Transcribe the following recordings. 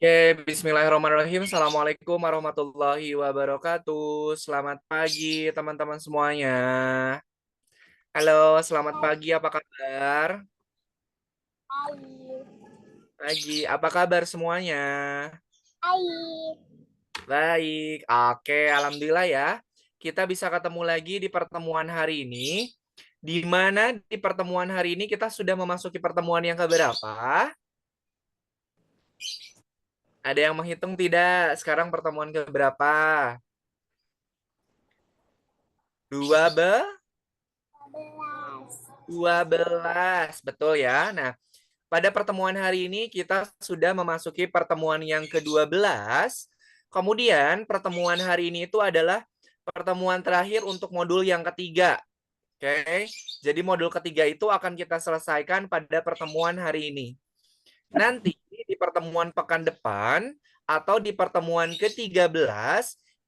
Oke, bismillahirrahmanirrahim. Assalamualaikum warahmatullahi wabarakatuh. Selamat pagi, teman-teman semuanya. Halo, selamat pagi. Apa kabar? Baik, Pagi. Apa kabar semuanya? baik. Baik. Oke, alhamdulillah ya. Kita bisa ketemu lagi di pertemuan hari ini. Di mana di pertemuan hari ini kita sudah memasuki pertemuan yang keberapa? Ada yang menghitung tidak? Sekarang pertemuan keberapa? Dua 12. 12, betul ya. Nah, pada pertemuan hari ini kita sudah memasuki pertemuan yang ke-12. Kemudian pertemuan hari ini itu adalah pertemuan terakhir untuk modul yang ketiga. Oke, jadi modul ketiga itu akan kita selesaikan pada pertemuan hari ini. Nanti di pertemuan pekan depan atau di pertemuan ke-13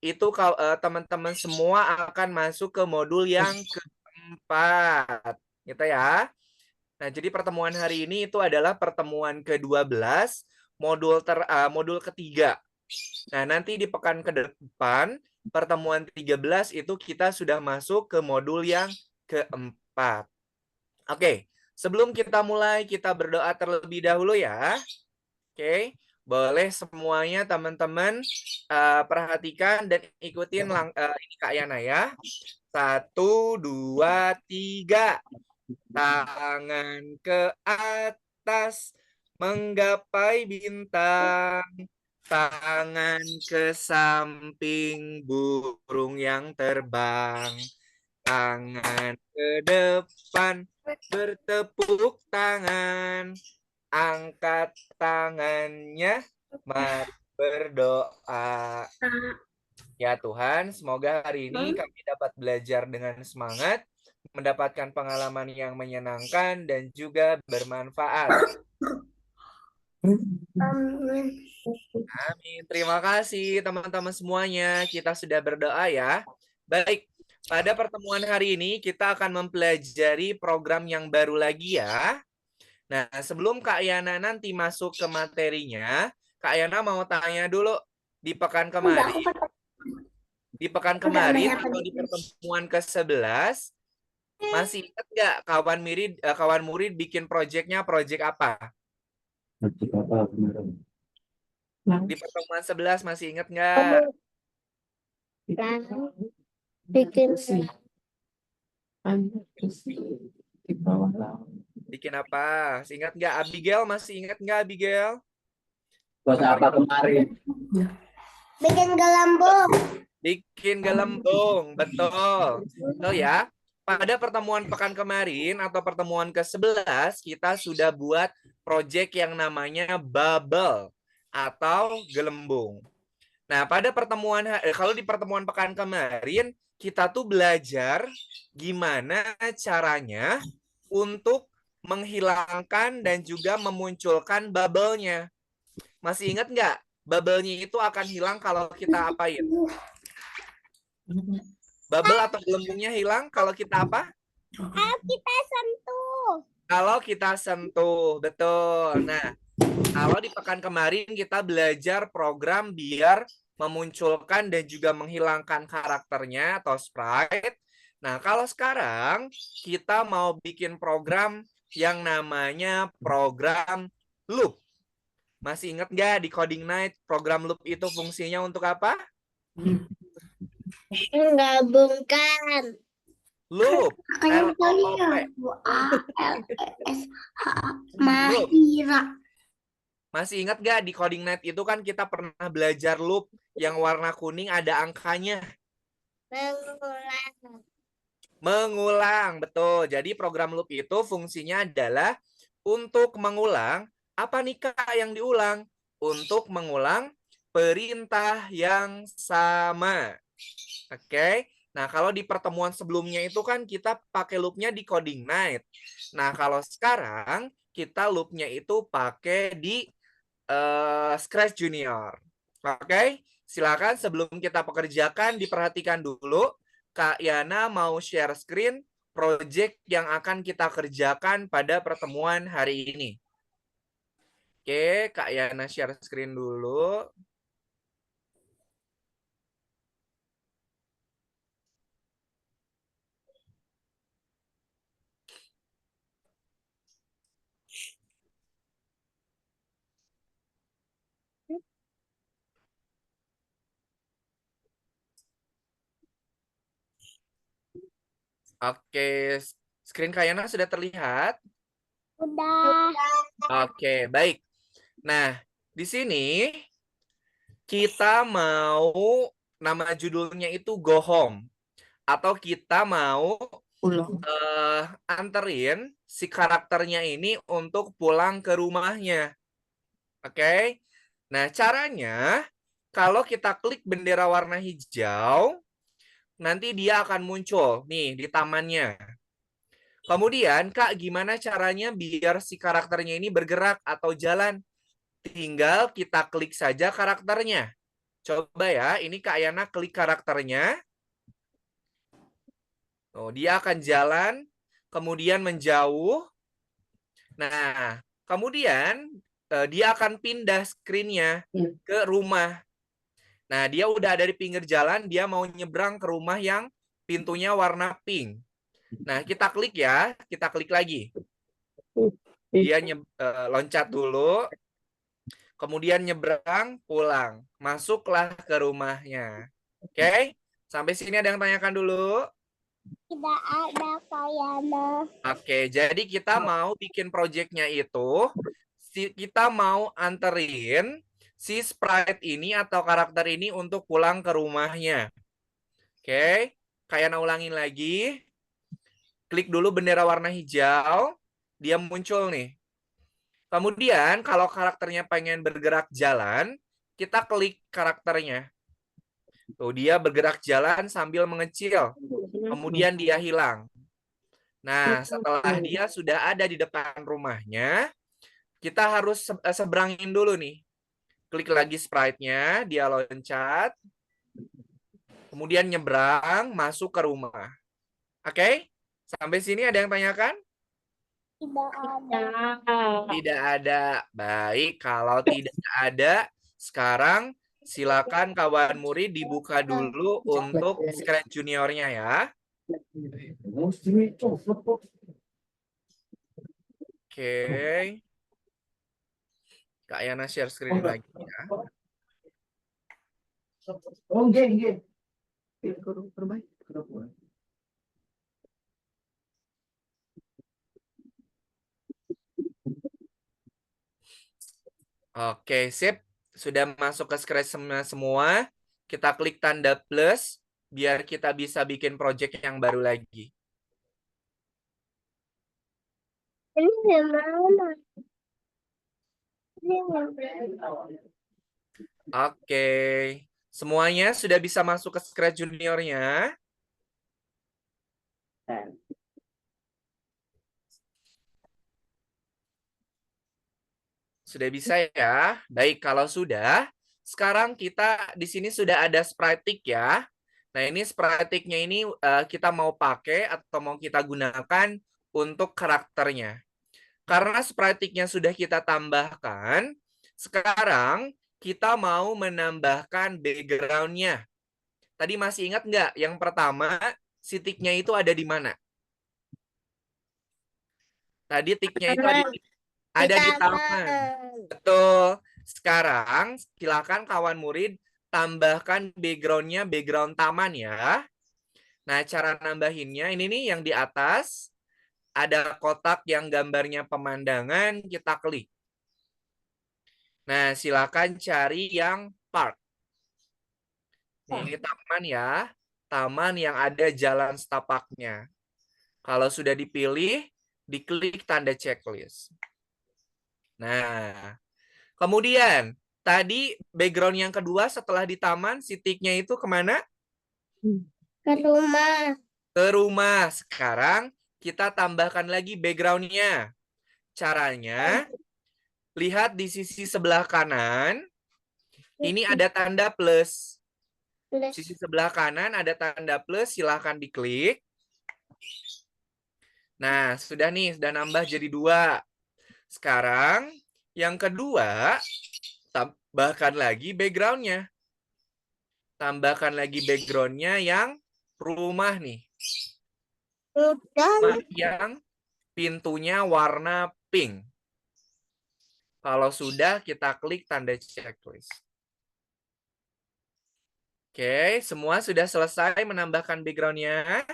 itu teman-teman semua akan masuk ke modul yang keempat. Gitu ya. Nah, jadi pertemuan hari ini itu adalah pertemuan ke-12, modul ketiga. Nah, nanti di pekan ke depan, pertemuan 13 itu kita sudah masuk ke modul yang keempat. Oke, sebelum kita mulai, kita berdoa terlebih dahulu ya. Oke, boleh semuanya teman-teman perhatikan dan ikutin ini Kak Yana ya. 1, 2, 3. Tangan ke atas, menggapai bintang. Tangan ke samping, burung yang terbang. Tangan ke depan, bertepuk tangan. Angkat tangannya, mari berdoa. Ya Tuhan, semoga hari ini kami dapat belajar dengan semangat, mendapatkan pengalaman yang menyenangkan dan juga bermanfaat. Amin. Terima kasih teman-teman semuanya. Kita sudah berdoa ya. Baik, pada pertemuan hari ini kita akan mempelajari program yang baru lagi ya. Nah, sebelum Kak Yana nanti masuk ke materinya, Kak Yana mau tanya dulu di pekan Enggak, kemarin, aku udah atau di banyak. pertemuan ke-11, masih ingat nggak kawan murid bikin proyeknya proyek apa? Masjid apa kemarin? Di pertemuan 11 masih ingat nggak? Bikin Di bawah laut. Bikin apa? Ingat nggak Abigail? Masih ingat nggak Abigail? Buat apa kemarin? bikin gelembung. Bikin gelembung, betul. Betul ya. Pada pertemuan pekan kemarin atau pertemuan ke-11 kita sudah buat proyek yang namanya bubble atau gelembung. Nah, kalau di pertemuan pekan kemarin kita tuh belajar gimana caranya untuk menghilangkan dan juga memunculkan bubble-nya. Masih ingat nggak? Bubble-nya itu akan hilang kalau kita apain? Bubble atau gelembungnya hilang kalau kita apa? Ayo kita sentuh. Kalau kita sentuh, betul. Nah, kalau di pekan kemarin kita belajar program biar memunculkan dan juga menghilangkan karakternya atau sprite. Nah, kalau sekarang kita mau bikin program yang namanya program loop. Masih ingat nggak di Coding Night program loop itu fungsinya untuk apa? Menggabungkan. Loop. Kayak tadi ya. L-O-O-P. H Loop. Mahira. Masih ingat nggak di Coding Night itu kan kita pernah belajar loop yang warna kuning ada angkanya. Mengulang. Mengulang, betul. Jadi program loop itu fungsinya adalah untuk mengulang apa nih Kak yang diulang? Untuk mengulang perintah yang sama. Oke. Nah, kalau di pertemuan sebelumnya itu kan kita pakai loopnya di Coding Night. Nah, kalau sekarang kita loopnya itu pakai di Scratch Junior. Oke. Silakan sebelum kita pekerjakan diperhatikan dulu. Kak Yana mau share screen project yang akan kita kerjakan pada pertemuan hari ini. Oke, Kak Yana share screen dulu. Oke, screen Kak Yana sudah terlihat? Udah. Oke, baik. Nah, di sini kita mau nama judulnya itu Go Home. Atau kita mau anterin si karakternya ini untuk pulang ke rumahnya. Oke. Nah, caranya kalau kita klik bendera warna hijau, nanti dia akan muncul nih di tamannya. Kemudian, Kak, gimana caranya biar si karakternya ini bergerak atau jalan? Tinggal kita klik saja karakternya. Coba ya, ini Kak Yana klik karakternya. Oh, dia akan jalan, kemudian menjauh. Nah, kemudian dia akan pindah screen-nya ke rumah. Nah, dia udah ada di pinggir jalan, dia mau nyebrang ke rumah yang pintunya warna pink. Nah, kita klik ya, kita klik lagi. Dia loncat dulu, kemudian nyebrang, pulang. Masuklah ke rumahnya. Oke? Sampai sini ada yang tanyakan dulu? Tidak ada Kayana. Oke, jadi kita mau bikin projectnya itu, kita mau anterin si sprite ini atau karakter ini untuk pulang ke rumahnya. Oke, kayak ulangin lagi. Klik dulu bendera warna hijau, dia muncul nih. Kemudian kalau karakternya pengen bergerak jalan, kita klik karakternya. Tuh, dia bergerak jalan sambil mengecil. Kemudian dia hilang. Nah, setelah dia sudah ada di depan rumahnya, kita harus seberangin dulu nih. Klik lagi sprite-nya, dia loncat. Kemudian nyebrang, masuk ke rumah. Oke? Sampai sini ada yang tanyakan? Tidak ada. Tidak ada. Baik, kalau tidak ada, sekarang silakan kawan murid dibuka dulu untuk Scratch Juniornya ya. Oke. Kak Yana share screen lagi ya. Oke, sip. Sudah masuk ke Scratch semua. Kita klik tanda plus biar kita bisa bikin project yang baru lagi. Ini gimana? Ini gimana? Oke. Semuanya sudah bisa masuk ke Scratch Juniornya? Sudah bisa ya? Baik, kalau sudah, sekarang kita di sini sudah ada sprite ya. Nah, ini sprite ini kita mau pakai atau mau kita gunakan untuk karakternya. Karena sprite sudah kita tambahkan, sekarang kita mau menambahkan background-nya. Tadi masih ingat nggak? Yang pertama, si tiknya itu ada di mana? Tadi tiknya itu ada di taman. Betul. Sekarang silakan kawan murid tambahkan background-nya background taman ya. Nah, cara nambahinnya ini nih yang di atas ada kotak yang gambarnya pemandangan, kita klik. Nah, silakan cari yang park. Ini taman ya. Taman yang ada jalan setapaknya. Kalau sudah dipilih, diklik tanda checklist. Nah, kemudian tadi background yang kedua setelah di taman, si tiknya itu kemana? Ke rumah. Ke rumah. Sekarang kita tambahkan lagi background-nya. Caranya, lihat di sisi sebelah kanan, ini ada tanda plus. Sisi sebelah kanan ada tanda plus, silahkan diklik. Nah, sudah nih, sudah nambah jadi 2. Sekarang Yang kedua, tambahkan lagi background-nya. Tambahkan lagi background-nya yang rumah nih. Rumah yang pintunya warna pink. Kalau sudah, kita klik tanda checklist. Oke, semua sudah selesai menambahkan background-nya.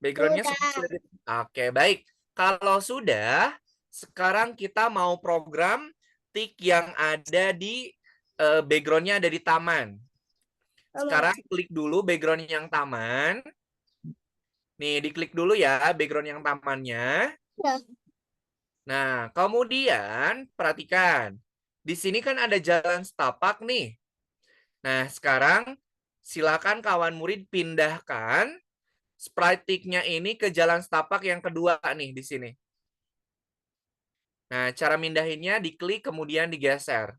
Background-nya sudah. Oke, baik. Kalau sudah, sekarang kita mau program tik yang ada di background-nya ada di taman. Sekarang klik dulu background yang taman. Nih, diklik dulu ya background yang tamannya. Ya. Nah, kemudian perhatikan. Di sini kan ada jalan setapak nih. Nah, sekarang silakan kawan murid pindahkan sprite tick-nya ini ke jalan setapak yang kedua nih di sini. Nah, cara mindahinnya diklik kemudian digeser.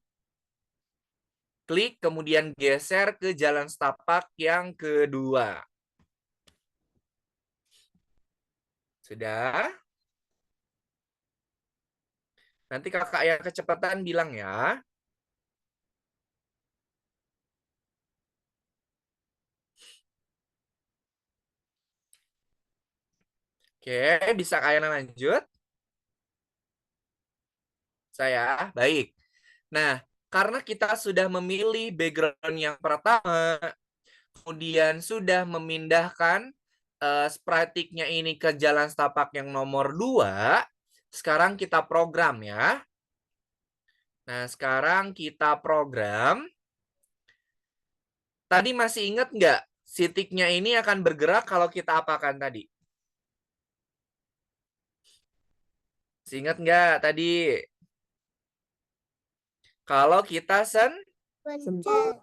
Klik kemudian geser ke jalan setapak yang kedua. Sudah? Nanti kakak yang kecepatan bilang ya. Oke, bisa kalian lanjut? Saya, baik. Nah, karena kita sudah memilih background yang pertama, kemudian sudah memindahkan sprite tick-nya ini ke jalan setapak yang nomor 2, sekarang kita program ya. Nah, sekarang kita program. Tadi masih ingat nggak? Si tick-nya ini akan bergerak kalau kita apakan tadi? Masih ingat nggak tadi? Kalau kita sentuh.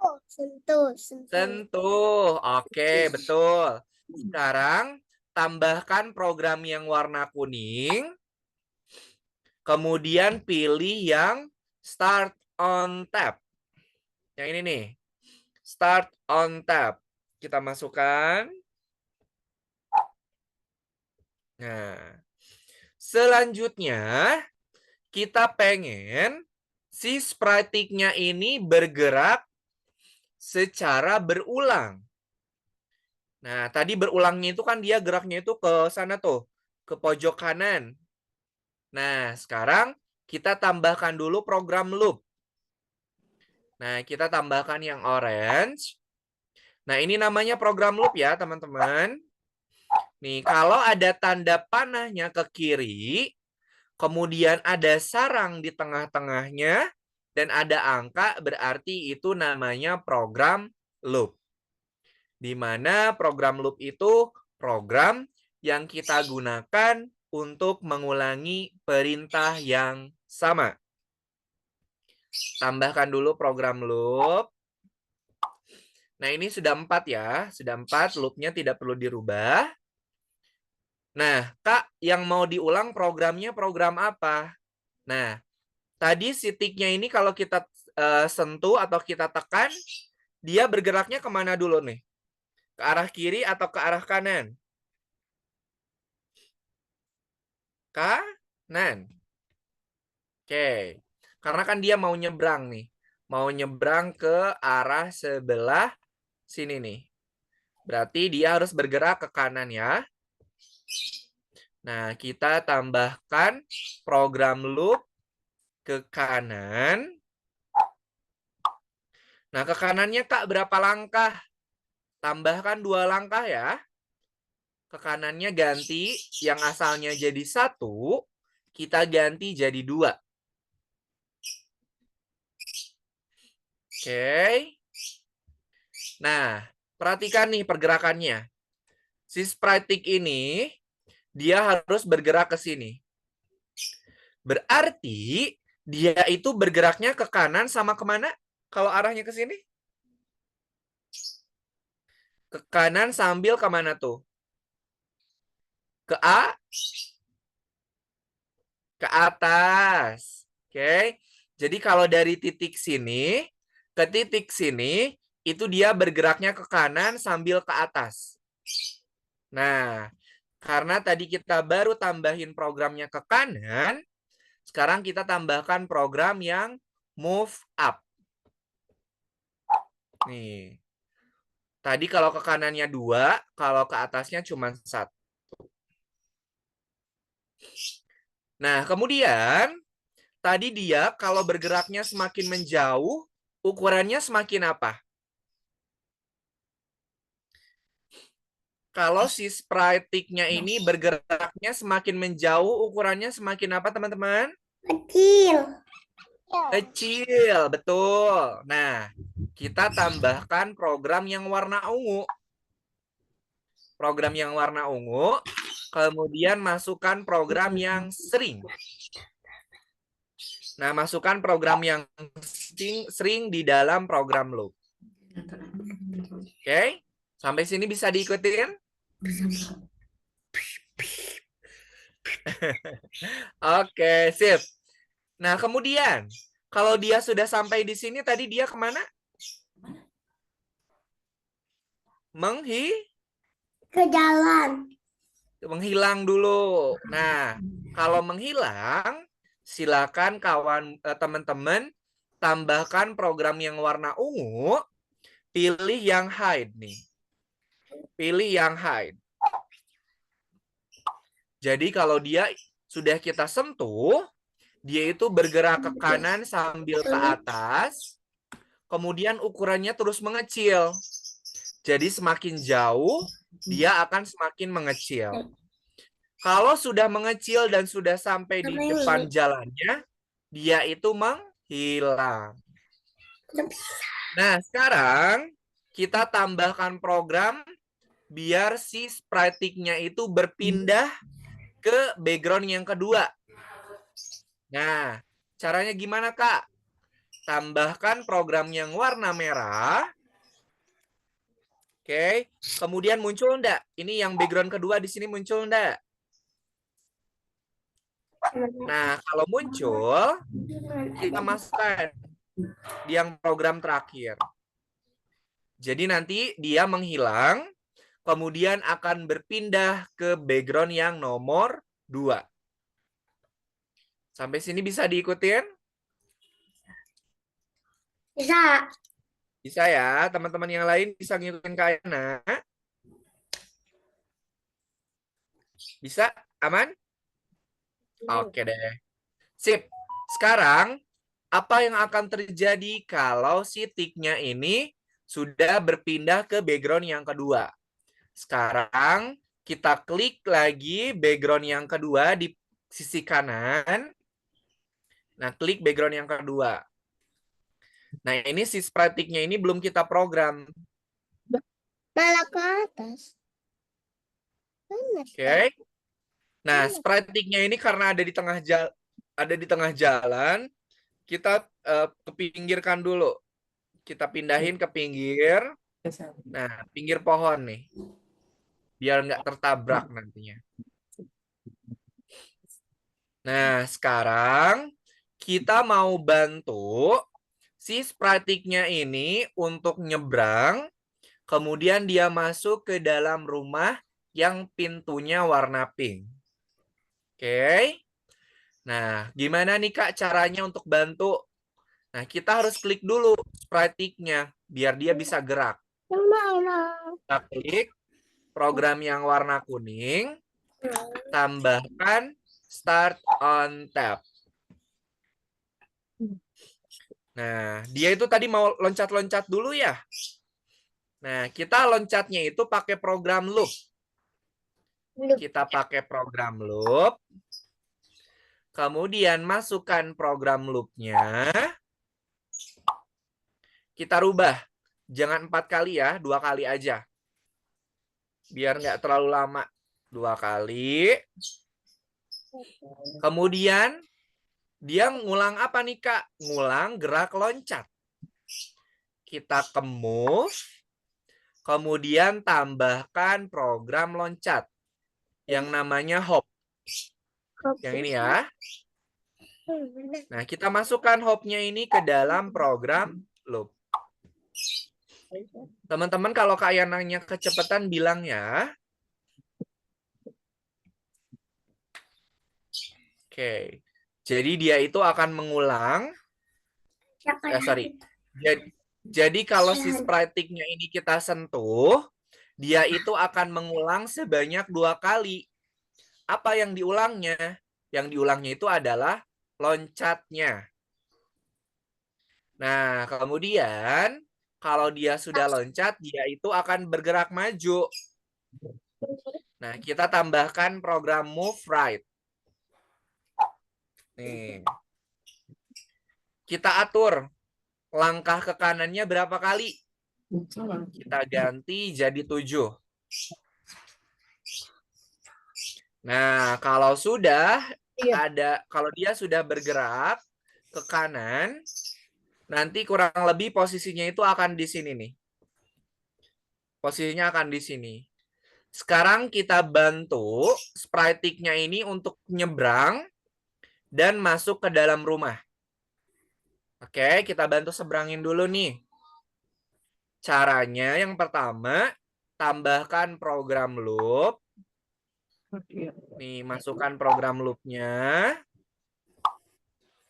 Oke, betul. Sekarang tambahkan program yang warna kuning. Kemudian pilih yang Start on Tab. Yang ini nih. Start on Tab. Kita masukkan. Nah, selanjutnya kita pengen si sprite tick-nya ini bergerak secara berulang. Nah, tadi berulangnya itu kan dia geraknya itu ke sana tuh, ke pojok kanan. Nah, sekarang kita tambahkan dulu program loop. Nah, kita tambahkan yang orange. Nah, ini namanya program loop ya, teman-teman. Nih, kalau ada tanda panahnya ke kiri, kemudian ada sarang di tengah-tengahnya, dan ada angka, berarti itu namanya program loop. Di mana program loop itu program yang kita gunakan untuk mengulangi perintah yang sama. Tambahkan dulu program loop. Nah, ini sudah 4 ya. Sudah 4, loopnya tidak perlu dirubah. Nah, Kak, yang mau diulang programnya program apa? Nah, tadi si tick-nya ini kalau kita sentuh atau kita tekan, dia bergeraknya kemana dulu nih? Ke arah kiri atau ke arah kanan? Kanan. Oke. Karena kan dia mau nyebrang nih. Mau nyebrang ke arah sebelah sini nih. Berarti dia harus bergerak ke kanan ya. Nah, kita tambahkan program loop ke kanan. Nah, ke kanannya Kak berapa langkah? Tambahkan 2 langkah ya. Ke kanannya ganti yang asalnya jadi 1, kita ganti jadi 2. Oke. Nah, perhatikan nih pergerakannya. Si sprite tick ini, dia harus bergerak ke sini. Berarti, dia itu bergeraknya ke kanan sama kemana? Kalau arahnya ke sini? Ke kanan sambil kemana tuh? Ke ke atas. Oke. Jadi kalau dari titik sini ke titik sini, itu dia bergeraknya ke kanan sambil ke atas. Nah, Karena tadi kita baru tambahin programnya ke kanan, sekarang kita tambahkan program yang move up. Nih. Tadi kalau ke kanannya 2, kalau ke atasnya cuma 1. Nah, kemudian tadi dia kalau bergeraknya semakin menjauh, ukurannya semakin apa? Kalau si sprite-nya ini bergeraknya semakin menjauh, ukurannya semakin apa, teman-teman? Kecil. Kecil, betul. Nah, kita tambahkan program yang warna ungu. Program yang warna ungu, kemudian masukkan program yang sering. Nah, masukkan program yang sering di dalam program loop. Oke? Sampai sini bisa diikutin? Oke, sip. Nah, kemudian kalau dia sudah sampai di sini, tadi dia kemana? Ke jalan. Menghilang dulu. Nah, kalau menghilang, silakan teman-teman tambahkan program yang warna ungu, pilih yang hide nih. Pilih yang hide. Jadi kalau dia sudah kita sentuh, dia itu bergerak ke kanan sambil ke atas, kemudian ukurannya terus mengecil. Jadi semakin jauh, dia akan semakin mengecil. Kalau sudah mengecil dan sudah sampai di depan jalannya, dia itu menghilang. Nah, sekarang kita tambahkan program biar si sprite-nya itu berpindah ke background yang kedua. Nah, caranya gimana, Kak? Tambahkan program yang warna merah. Oke, kemudian muncul enggak? Ini yang background kedua di sini muncul enggak? Nah, kalau muncul, kita masukkan di yang program terakhir. Jadi nanti dia menghilang, kemudian akan berpindah ke background yang nomor 2. Sampai sini bisa diikutin? Bisa. Bisa ya, teman-teman yang lain bisa ngikutin Kak Ayana? Bisa? Aman? Oke deh. Sip. Sekarang, apa yang akan terjadi kalau si tick-nya ini sudah berpindah ke background yang kedua? Sekarang, kita klik lagi background yang kedua di sisi kanan. Nah, klik background yang kedua. Nah, ini si sprite-nya ini belum kita program. Malah ke atas. Oke. Nah, sprite-nya ini karena ada di tengah jalan, kita kepinggirkan dulu. Kita pindahin ke pinggir. Nah, pinggir pohon nih. Biar nggak tertabrak nantinya. Nah, sekarang kita mau bantu si sprite-nya ini untuk nyebrang. Kemudian dia masuk ke dalam rumah yang pintunya warna pink. Oke. Nah, gimana nih Kak caranya untuk bantu? Nah, kita harus klik dulu sprite-nya biar dia bisa gerak. Kita klik program yang warna kuning, tambahkan start on tap. Nah, dia itu tadi mau loncat-loncat dulu ya. Nah, kita loncatnya itu pakai program loop. Kita pakai program loop. Kemudian masukkan program loop-nya. Kita rubah. Jangan 4 kali ya, 2 kali aja. Biar nggak terlalu lama. 2 kali. Kemudian dia ngulang apa nih Kak? Ngulang gerak loncat. Kita ke move. Kemudian tambahkan program loncat. Yang namanya hop. Yang ini ya. Nah, kita masukkan hop-nya ini ke dalam program loop. Teman-teman kalau Kak Yananya kecepatan bilang ya. Oke. Jadi dia itu akan mengulang. Sorry. Jadi kalau si sprite-nya ini kita sentuh, dia itu akan mengulang sebanyak 2 kali. Apa yang diulangnya? Yang diulangnya itu adalah loncatnya. Nah, kemudian kalau dia sudah loncat, dia itu akan bergerak maju. Nah, kita tambahkan program move right. Nih. Kita atur langkah ke kanannya berapa kali. Kita ganti jadi 7. Nah, kalau dia sudah bergerak ke kanan, nanti kurang lebih posisinya itu akan di sini nih. Posisinya akan di sini. Sekarang kita bantu sprite-nya ini untuk nyebrang dan masuk ke dalam rumah. Oke, kita bantu seberangin dulu nih. Caranya yang pertama, tambahkan program loop. Nih, masukkan program loop-nya.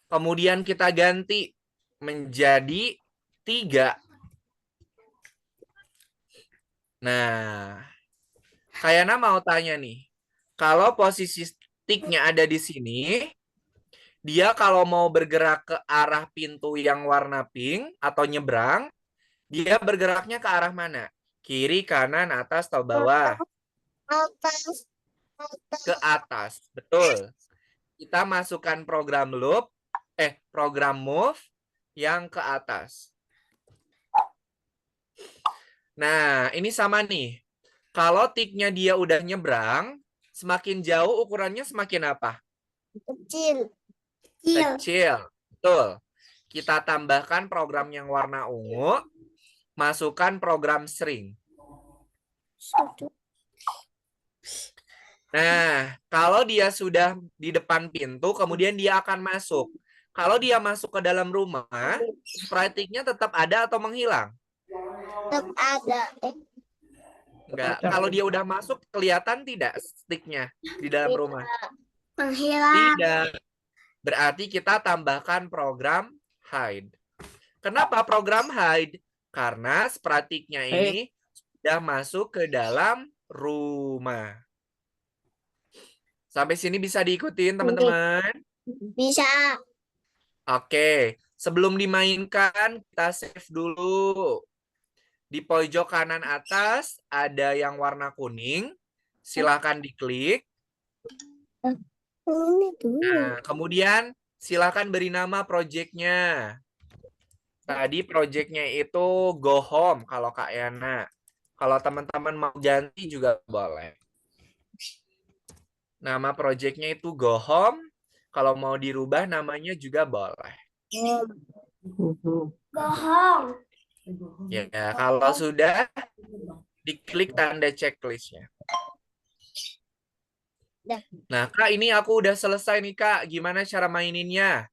Kemudian kita ganti menjadi 3. Nah, Kayana mau tanya nih. Kalau posisi stick-nya ada di sini, dia kalau mau bergerak ke arah pintu yang warna pink atau nyebrang, dia bergeraknya ke arah mana? Kiri, kanan, atas, atau bawah? Atas. Ke atas. Betul. Kita masukkan program loop, program move yang ke atas. Nah, ini sama nih. Kalau tiknya dia udah nyebrang, semakin jauh ukurannya semakin apa? Kecil. Kecil. Betul. Kita tambahkan program yang warna ungu, masukkan program string. Nah, kalau dia sudah di depan pintu, kemudian dia akan masuk. Kalau dia masuk ke dalam rumah, sprite-nya tetap ada atau menghilang? Tetap ada. Enggak. Kalau dia udah masuk, kelihatan tidak stick-nya di dalam rumah? Menghilang. Tidak. Berarti kita tambahkan program hide. Kenapa program hide? Karena sprite-nya ini sudah masuk ke dalam rumah. Sampai sini bisa diikutin, teman-teman? Bisa. Oke. Sebelum dimainkan, kita save dulu. Di pojok kanan atas ada yang warna kuning. Silakan diklik. Nah, kemudian silakan beri nama project-nya. Tadi project-nya itu Go Home kalau Kak Yana. Kalau teman-teman mau ganti juga boleh. Nama project-nya itu Go Home. Kalau mau dirubah namanya juga boleh. Bohong. Ya, kalau sudah diklik tanda checklist-nya. Nah, Kak, ini aku udah selesai nih, Kak. Gimana cara maininnya?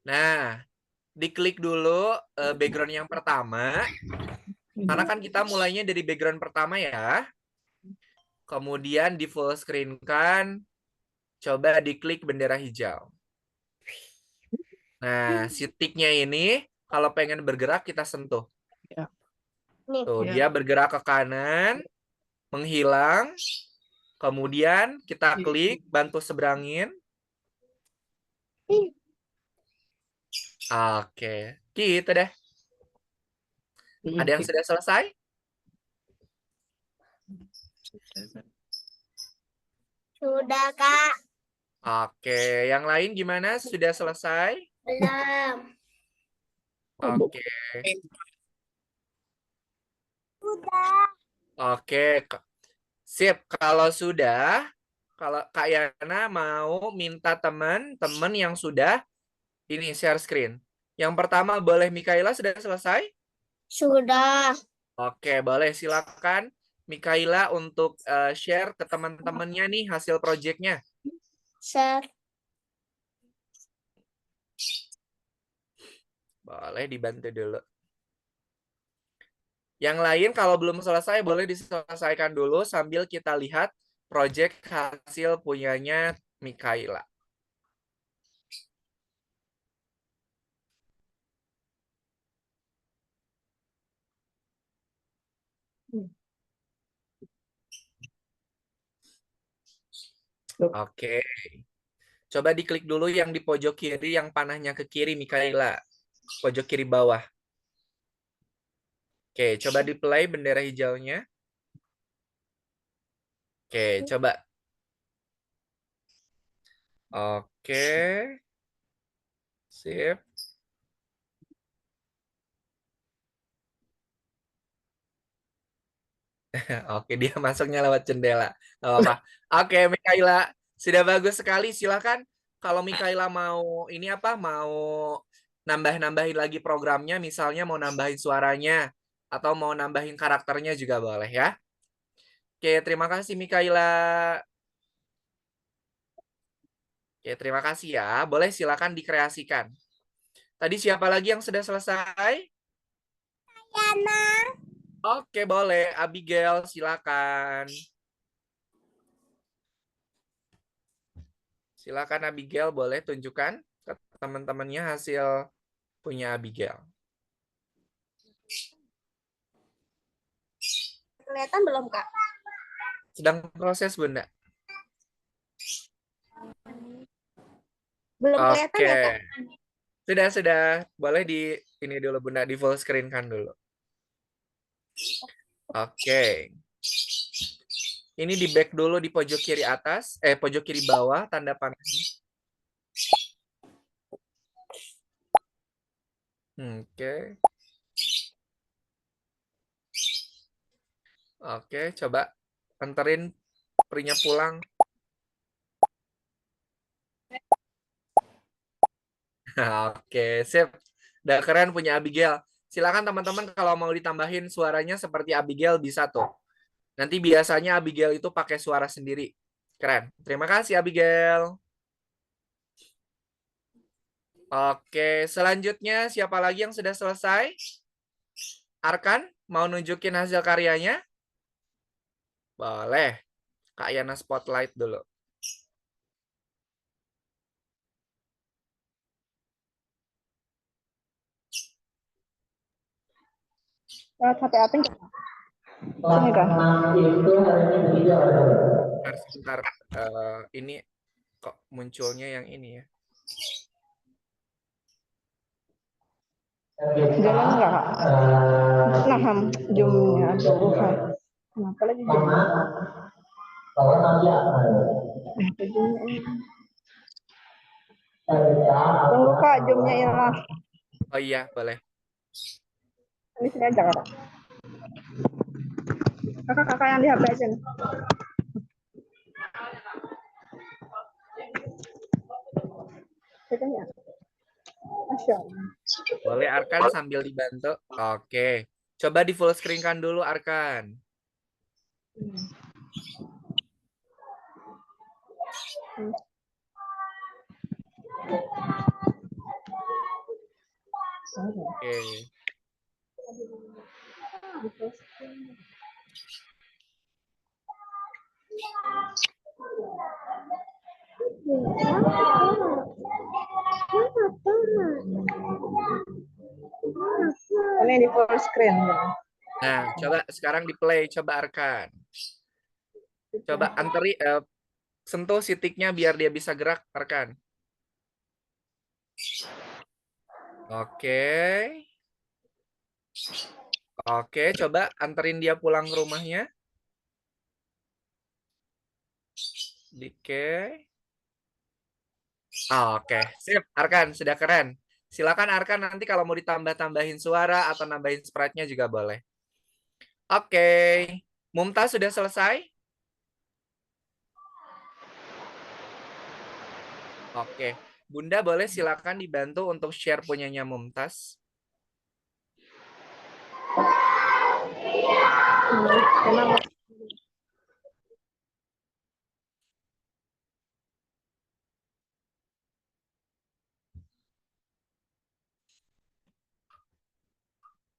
Nah, diklik dulu background yang pertama. Karena kan kita mulainya dari background pertama ya. Kemudian di full screen kan. Coba diklik bendera hijau. Nah, si tiknya ini kalau pengen bergerak kita sentuh. Tuh, dia bergerak ke kanan, menghilang. Kemudian kita klik, bantu seberangin. Oke, gitu deh. Ada yang sudah selesai? Sudah, Kak. Oke, yang lain gimana? Sudah selesai? Belum. Oke. Sudah. Oke, sip. Kalau sudah, kalau Kak Yana mau minta teman-teman yang sudah ini share screen. Yang pertama boleh Mikaela sudah selesai? Sudah. Oke, boleh silakan Mikaela untuk share ke teman-temannya nih hasil projectnya. Share. Boleh dibantu dulu. Yang lain kalau belum selesai boleh diselesaikan dulu sambil kita lihat project hasil punyanya Mikaela. Oke. Coba diklik dulu yang di pojok kiri yang panahnya ke kiri, Mikaela. Pojok kiri bawah. Oke, coba di play bendera hijaunya. Oke, coba. Oke. Sip. Oke, dia masuknya lewat jendela. Gak apa-apa. Oke, Mikaela. Sudah bagus sekali. Silakan kalau Mikaela mau ini apa? Mau nambah-nambahin lagi programnya, misalnya mau nambahin suaranya atau mau nambahin karakternya juga boleh ya. Oke, terima kasih Mikaela. Oke, terima kasih ya. Boleh silakan dikreasikan. Tadi siapa lagi yang sudah selesai? Yana. Oke, boleh. Abigail, silakan. Silakan Abigail, boleh tunjukkan ke teman-temannya hasil punya Abigail. Kelihatan belum, Kak? Sedang proses, Bunda. Belum kelihatan Oke. ya, Kak? Sudah. Boleh di ini dulu, Bunda, di full screen kan dulu. Oke. Ini di back dulu di pojok kiri atas, pojok kiri bawah, tanda panah. Oke. Oke, coba anterin prinya pulang. Oke, sip. Udah keren punya Abigail. Silakan teman-teman kalau mau ditambahin suaranya seperti Abigail bisa tuh. Nanti biasanya Abigail itu pakai suara sendiri. Keren. Terima kasih Abigail. Oke, selanjutnya siapa lagi yang sudah selesai? Arkan, mau nunjukin hasil karyanya? Boleh. Kak Yana spotlight dulu. Sampai apa enggak? Sini kan? Sebentar. Ini kok munculnya yang ini ya? Jalan enggak, Kak? Nah, zoomnya. Aduh, kenapa lagi zoomnya? Tunggu, Kak, zoomnya hilang. Oh iya, boleh. Ini sini aja, Kak. Kakak yang di HP aja nih. Katanya. Masya Allah. Boleh Arkan sambil dibantu. Oke. Coba di full screen kan dulu Arkan. Oke. Ini di full screen. Nah, coba sekarang di play. Coba Arkan. Coba sentuh titiknya biar dia bisa gerak Arkan. Oke. Oke, coba anterin dia pulang ke rumahnya. Oke. Oke, sip. Arkan, sudah keren. Silakan Arkan nanti kalau mau ditambah-tambahin suara atau nambahin sprite-nya juga boleh. Oke. Mumtaz sudah selesai? Oke. Bunda boleh silakan dibantu untuk share punyanya Mumtaz.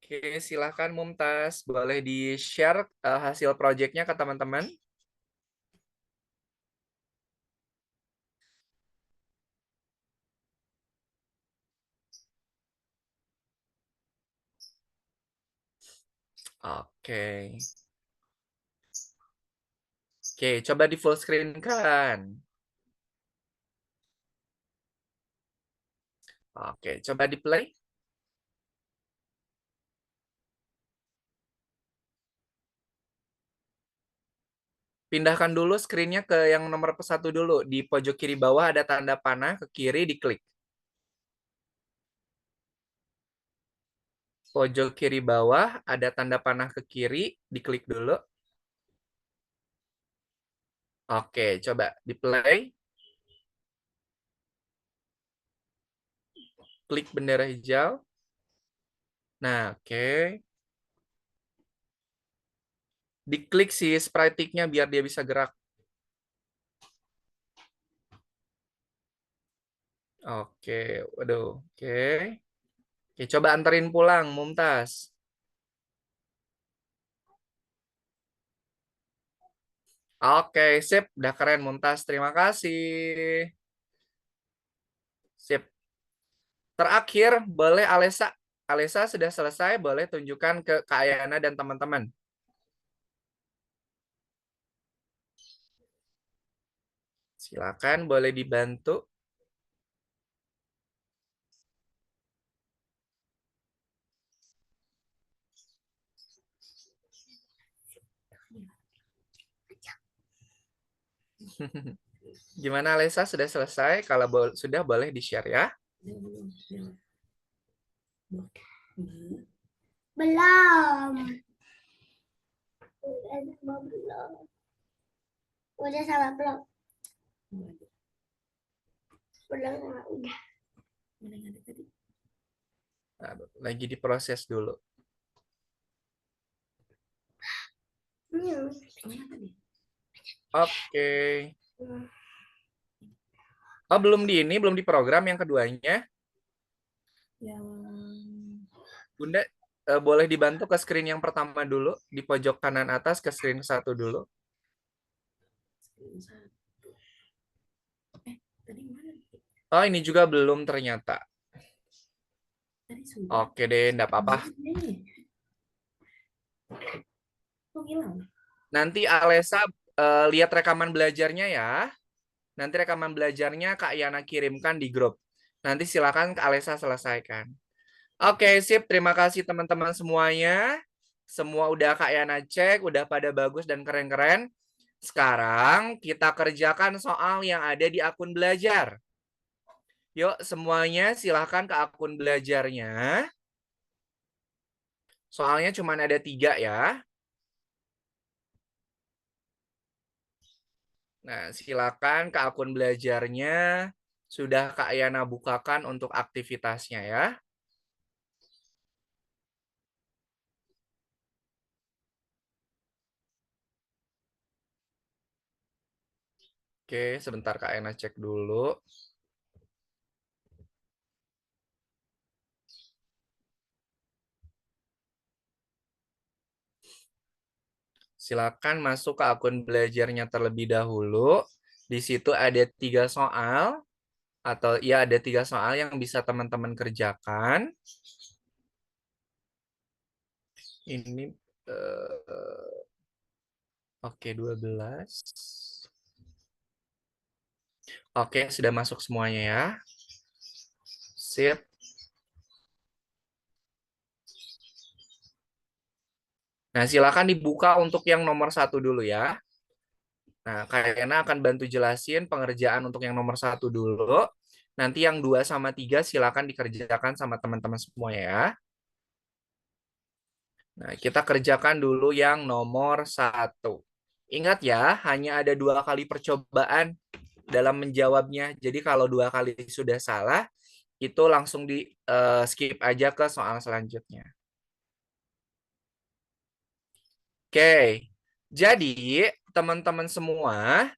Oke, silakan Mumtaz. Boleh di-share hasil proyeknya ke teman-teman. Oke. Oke, coba di full screen kan. Oke, coba di play. Pindahkan dulu screen-nya ke yang nomor 1 dulu. Di pojok kiri bawah ada tanda panah, ke kiri diklik. Pojok kiri bawah ada tanda panah ke kiri, diklik dulu. Oke, coba di play. Klik bendera hijau. Nah, oke. Diklik si sprite-nya biar dia bisa gerak. Oke, waduh, oke. Oke, coba anterin pulang, Mumtaz. Oke, sip. Udah keren, Mumtaz. Terima kasih. Sip. Terakhir, boleh Alesa. Alesa sudah selesai, boleh tunjukkan ke Kak Ayana dan teman-teman. Silakan, boleh dibantu. Gimana Alesa, sudah selesai? Kalau sudah, boleh di-share ya. Belum. Udah sama belum? Udah sama udah. Nah, lagi diproses dulu. Oke. Oh, belum belum diprogram yang keduanya. Bunda, boleh dibantu ke screen yang pertama dulu, di pojok kanan atas ke screen 1 dulu. Oh, ini juga belum ternyata. Oke deh, enggak apa-apa. Nanti Alesa lihat rekaman belajarnya ya. Nanti rekaman belajarnya Kak Yana kirimkan di grup. Nanti silakan Kak Alesa selesaikan. Oke, sip. Terima kasih teman-teman semuanya. Semua udah Kak Yana cek, udah pada bagus dan keren-keren. Sekarang kita kerjakan soal yang ada di akun belajar. Yuk, semuanya silakan ke akun belajarnya. Soalnya cuma ada 3 ya. Nah, silakan ke akun belajarnya. Sudah Kak Yana bukakan untuk aktivitasnya ya. Oke, sebentar Kak Yana cek dulu. Silakan masuk ke akun belajarnya terlebih dahulu. Di situ ada 3 soal. Atau ya ada 3 soal yang bisa teman-teman kerjakan. Ini oke, 12. Oke, sudah masuk semuanya ya. Sip. Nah, silakan dibuka untuk yang nomor 1 dulu ya. Nah, Kayana akan bantu jelasin pengerjaan untuk yang nomor 1 dulu. Nanti yang 2 sama 3 silakan dikerjakan sama teman-teman semua ya. Nah, kita kerjakan dulu yang nomor 1. Ingat ya, hanya ada 2 kali percobaan dalam menjawabnya. Jadi kalau 2 kali sudah salah, itu langsung di skip aja ke soal selanjutnya. Oke, jadi teman-teman semua,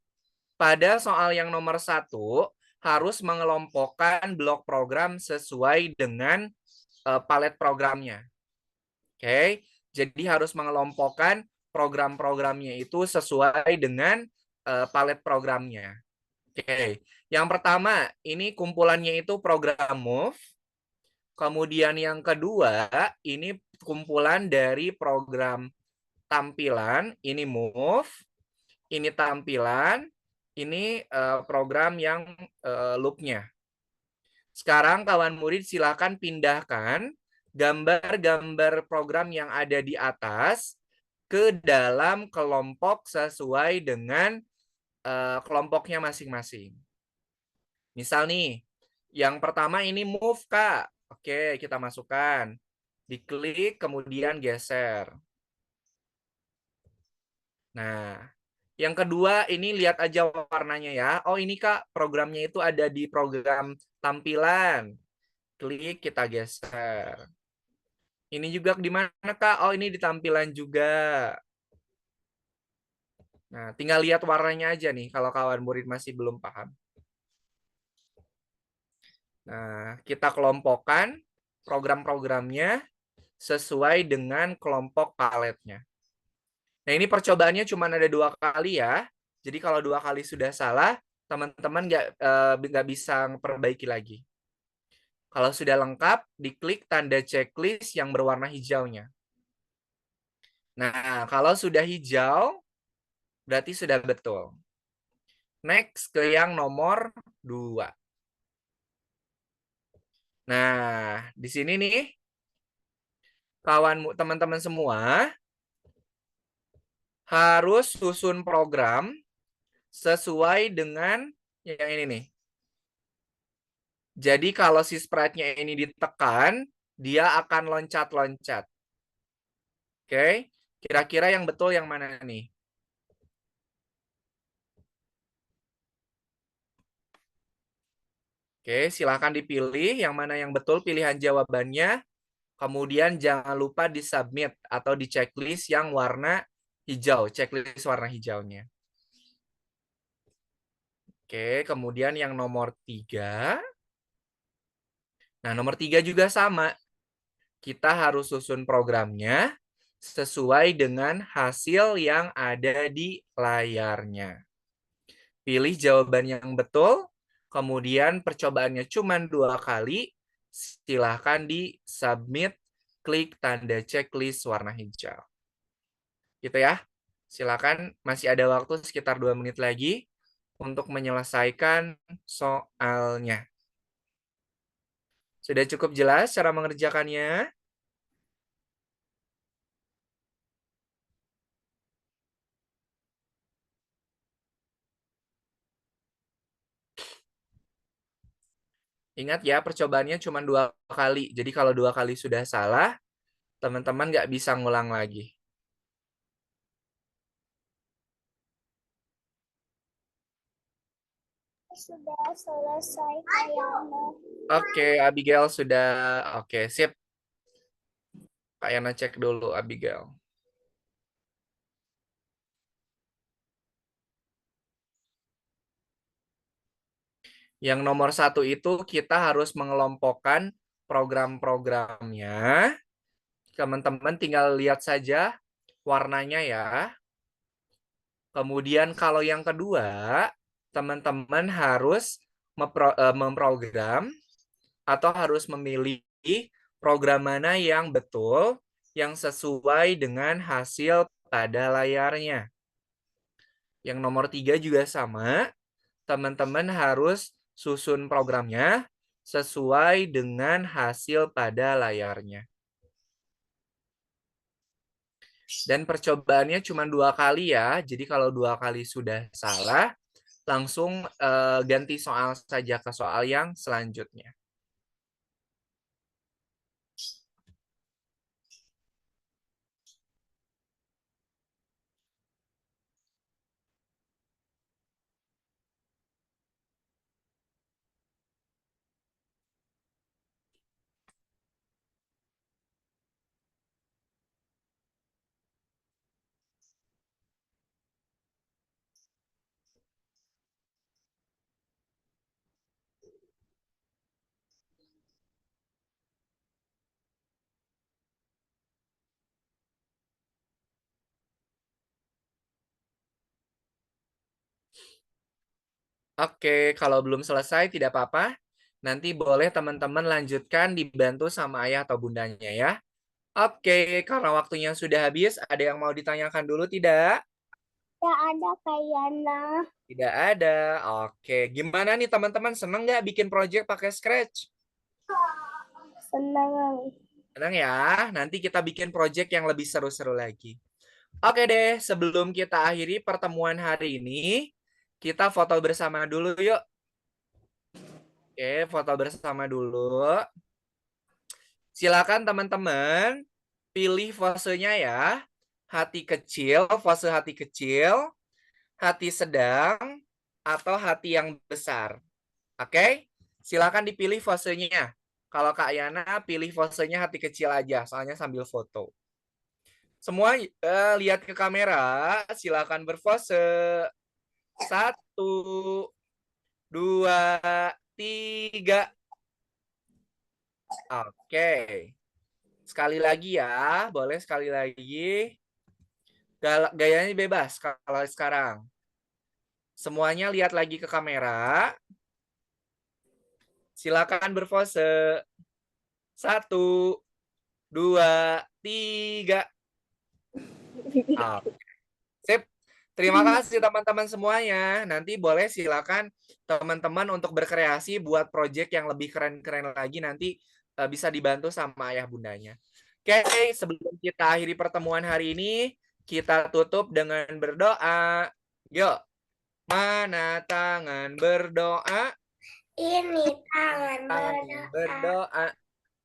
pada soal yang nomor 1 harus mengelompokkan blok program sesuai dengan palet programnya. Oke, jadi harus mengelompokkan program-programnya itu sesuai dengan palet programnya. Oke, yang pertama ini kumpulannya itu program move. Kemudian yang kedua ini kumpulan dari program tampilan, ini move, ini tampilan, ini program yang loop-nya. Sekarang kawan murid silakan pindahkan gambar-gambar program yang ada di atas ke dalam kelompok sesuai dengan kelompoknya masing-masing. Misal nih, yang pertama ini move, Kak. Oke, kita masukkan. Diklik, kemudian geser. Nah, yang kedua ini lihat aja warnanya ya. Oh, ini Kak, programnya itu ada di program tampilan. Klik, kita geser. Ini juga di mana, Kak? Oh, ini di tampilan juga. Nah, tinggal lihat warnanya aja nih kalau kawan murid masih belum paham. Nah, kita kelompokkan program-programnya sesuai dengan kelompok paletnya. Nah, ini percobaannya cuma ada 2 kali ya. Jadi kalau 2 kali sudah salah, teman-teman nggak bisa memperbaiki lagi. Kalau sudah lengkap, diklik tanda checklist yang berwarna hijaunya. Nah, kalau sudah hijau, berarti sudah betul. Next ke yang nomor 2. Nah, di sini nih, teman-teman semua, harus susun program sesuai dengan yang ini nih. Jadi kalau si sprite-nya ini ditekan, dia akan loncat-loncat. Oke, kira-kira yang betul yang mana nih? Oke, silahkan dipilih yang mana yang betul pilihan jawabannya. Kemudian jangan lupa di-submit atau di checklist yang warna hijau, checklist warna hijaunya. Oke, kemudian yang nomor 3. Nah, nomor 3 juga sama. Kita harus susun programnya sesuai dengan hasil yang ada di layarnya. Pilih jawaban yang betul, kemudian percobaannya cuma 2 kali, silahkan di-submit, klik tanda checklist warna hijau. Gitu ya. Silakan, masih ada waktu sekitar 2 menit lagi untuk menyelesaikan soalnya. Sudah cukup jelas cara mengerjakannya? Ingat ya, percobaannya cuma 2 kali. Jadi kalau 2 kali sudah salah, teman-teman nggak bisa ngulang lagi. Sudah selesai kayaknya. Oke, Abigail sudah. Oke, sip. Kak Yana cek dulu, Abigail. Yang nomor 1 itu kita harus mengelompokkan program-programnya. Teman-teman tinggal lihat saja warnanya ya. Kemudian kalau yang kedua, teman-teman harus memprogram atau harus memilih program mana yang betul, yang sesuai dengan hasil pada layarnya. Yang nomor 3 juga sama, teman-teman harus susun programnya sesuai dengan hasil pada layarnya. Dan percobaannya cuma 2 kali ya, jadi kalau 2 kali sudah salah, langsung ganti soal saja ke soal yang selanjutnya. Oke, kalau belum selesai tidak apa-apa. Nanti boleh teman-teman lanjutkan dibantu sama ayah atau bundanya ya. Oke, karena waktunya sudah habis, ada yang mau ditanyakan dulu tidak? Tidak ada Kak Yana. Tidak ada. Oke, gimana nih teman-teman? Seneng nggak bikin project pakai Scratch? Senang. Senang ya. Nanti kita bikin project yang lebih seru-seru lagi. Oke deh, sebelum kita akhiri pertemuan hari ini, kita foto bersama dulu yuk. Oke, foto bersama dulu. Silakan teman-teman pilih fasenya ya. Hati kecil, fase hati kecil, hati sedang, atau hati yang besar. Oke? Silakan dipilih fasenya. Kalau Kak Yana pilih fasenya hati kecil aja, soalnya sambil foto. Semua lihat ke kamera, silakan berfase. 1, 2, 3. Oke. Sekali lagi ya, boleh sekali lagi. Gayanya bebas kalau sekarang. Semuanya lihat lagi ke kamera. Silakan berpose. 1, 2, 3. Sip. Terima kasih teman-teman semuanya. Nanti boleh silakan teman-teman untuk berkreasi buat project yang lebih keren-keren lagi. Nanti bisa dibantu sama ayah bundanya. Oke, sebelum kita akhiri pertemuan hari ini, kita tutup dengan berdoa. Yuk, mana tangan berdoa? Ini tangan Tangan berdoa. berdoa.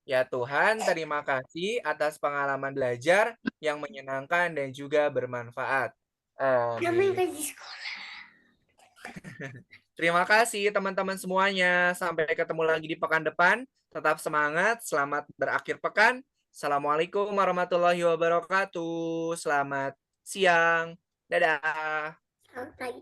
Ya Tuhan, terima kasih atas pengalaman belajar yang menyenangkan dan juga bermanfaat. Amin. Terima kasih teman-teman semuanya. Sampai ketemu lagi di pekan depan. Tetap semangat. Selamat berakhir pekan. Assalamualaikum warahmatullahi wabarakatuh. Selamat siang. Dadah. Selamat pagi.